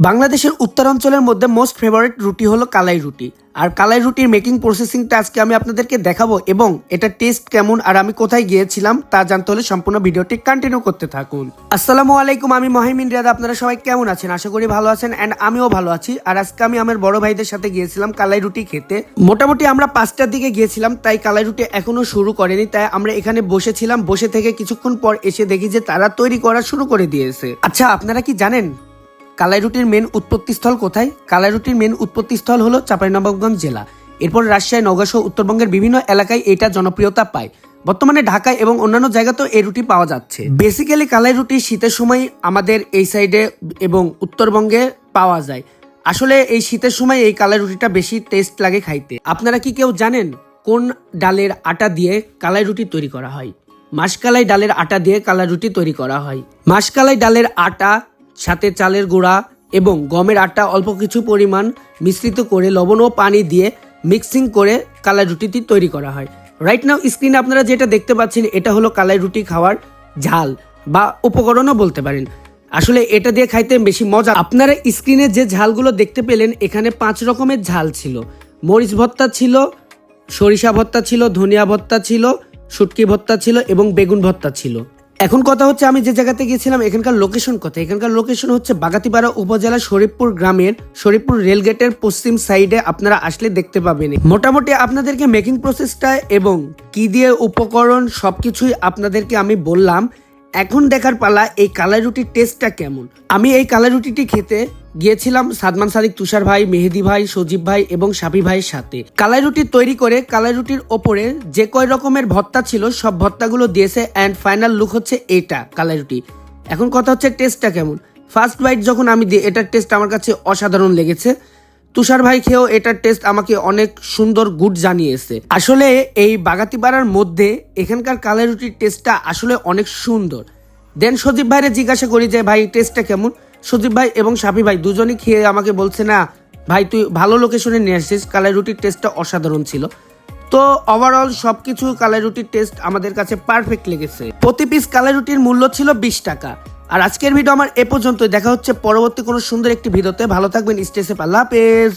বাংলাদেশের উত্তরাঞ্চলের মধ্যে মোস্ট ফেভারিট রুটি হলো কালাই রুটি। আর কালাই রুটির মেকিং প্রসেসিংটা আজকে আমি আপনাদেরকে দেখাবো এবং এটা টেস্ট কেমন আর আমি কোথায় গিয়েছিলাম তা জানতে হলে সম্পূর্ণ ভিডিওটি কন্টিনিউ করতে থাকুন। আসসালামু আলাইকুম, আমি মহিমিন রিয়াদ। আপনারা সবাই কেমন আছেন? আশা করি ভালো আছেন এন্ড আমিও ভালো আছি। আর আজকে আমি আমার বড় ভাইদের সাথে গিয়েছিলাম কালাই রুটি খেতে। মোটামুটি আমরা 5টার দিকে গিয়েছিলাম, তাই কালাই রুটি এখনো শুরু করেনি, তাই আমরা এখানে বসেছিলাম। বসে থেকে কিছুক্ষণ পর এসে দেখি যে তারা তৈরি করা শুরু করে দিয়েছে। আচ্ছা, আপনারা কি জানেন কালাই রুটির মেন উৎপত্তিস্থল কোথায়? কালাই রুটির মেন উৎপত্তিস্থল হলো চাঁপাইনবাবগঞ্জ জেলা। এরপর রাজশাহী, নওগাঁ সহ উত্তরবঙ্গের বিভিন্ন এলাকায় এটা জনপ্রিয়তা পায়। বর্তমানে ঢাকায় এবং অন্যান্য জায়গাতেও এই রুটি পাওয়া যাচ্ছে। বেসিক্যালি কালাই রুটি শীতের সময় আমাদের এই সাইডে এবং উত্তরবঙ্গে পাওয়া যায়। আসলে এই শীতের সময় এই কালাই রুটিটা বেশি টেস্ট লাগে খাইতে। আপনারা কি কেউ জানেন কোন ডালের আটা দিয়ে কালাই রুটি তৈরি করা হয়? মাসকালাই ডালের আটা দিয়ে কালাই রুটি তৈরি করা হয়। মাসকালাই ডালের আটা সাথে চালের গুঁড়া এবং গমের আটা অল্প কিছু পরিমাণ মিশ্রিত করে লবণ ও পানি দিয়ে মিক্সিং করে কালাই রুটিটি তৈরি করা হয়। রাইট নাও স্ক্রিনে আপনারা যেটা দেখতে পাচ্ছেন এটা হলো কালাই রুটি খাওয়ার ঝাল বা উপকরণও বলতে পারেন। আসলে এটা দিয়ে খাইতে বেশি মজা। আপনারা স্ক্রিনে যে ঝালগুলো দেখতে পেলেন এখানে 5 রকমের ঝাল ছিল। মরিচ ভর্তা ছিল, সরিষা ভর্তা ছিল, ধনিয়া ভর্তা ছিল, শুটকি ভর্তা ছিল এবং বেগুন ভর্তা ছিল। এখন কথা হচ্ছে আমি যে জায়গাতে গিয়েছিলাম এখানকার লোকেশন কোথায়? এখানকার লোকেশন হচ্ছে বাগাতিপাড়া উপজেলা শরীফপুর গ্রামের শরীফপুর রেলগেটের পশ্চিম সাইডে। আপনারা আসলে দেখতে পাবেন। মোটামুটি আপনাদেরকে মেকিং প্রসেসটা এবং কি দিয়ে উপকরণ সবকিছুই আপনাদেরকে আমি বললাম। এখন দেখার পালা এই কালাই রুটির টেস্টটা কেমন। আমি এই কালাই রুটিটি খেতে গিয়েছিলাম সাদমান সাদিক, তুষার ভাই, মেহেদি ভাই, সজীব ভাই এবং সাবি ভাইয়ের সাথে। কালাই রুটি তৈরি করে কালাই রুটির ওপরে যে কয় রকমের ভর্তা ছিল সব ভর্তাগুলো দিয়েছে এন্ড ফাইনাল লুক হচ্ছে এটা কালাই রুটি। এখন কথা হচ্ছে টেস্টটা কেমন। ফার্স্ট বাইট যখন আমি দিই এটার টেস্ট আমার কাছে অসাধারণ লেগেছে। তুষার ভাই খেয়েও এটার টেস্ট আমাকে অনেক সুন্দর গুড জানিয়েছে। আসলে এই বাগাতিপাড়ার মধ্যে এখানকার কালাই রুটির টেস্টটা আসলে অনেক সুন্দর। দেন সজীব ভাইরে জিজ্ঞাসা করি যে ভাই টেস্টটা কেমন। সজীব ভাই এবং সাবি ভাই দুজনই খেয়ে আমাকে বলছে, না ভাই তুই ভালো লোকেশনে নিয়ে আসছিস, কালাই রুটির টেস্টটা অসাধারণ ছিল। তো ওভারঅল সবকিছু কালাই রুটির টেস্ট আমাদের কাছে পারফেক্ট লেগেছে। প্রতি পিস কালাই রুটির মূল্য ছিল 20 টাকা। আর আজকের ভিডিও আমার এ পর্যন্ত। দেখা হচ্ছে পরবর্তী কোনো সুন্দর একটি ভিডিওতে। ভালো থাকবেন, স্টে সেফ, আল্লাহ হাফেজ।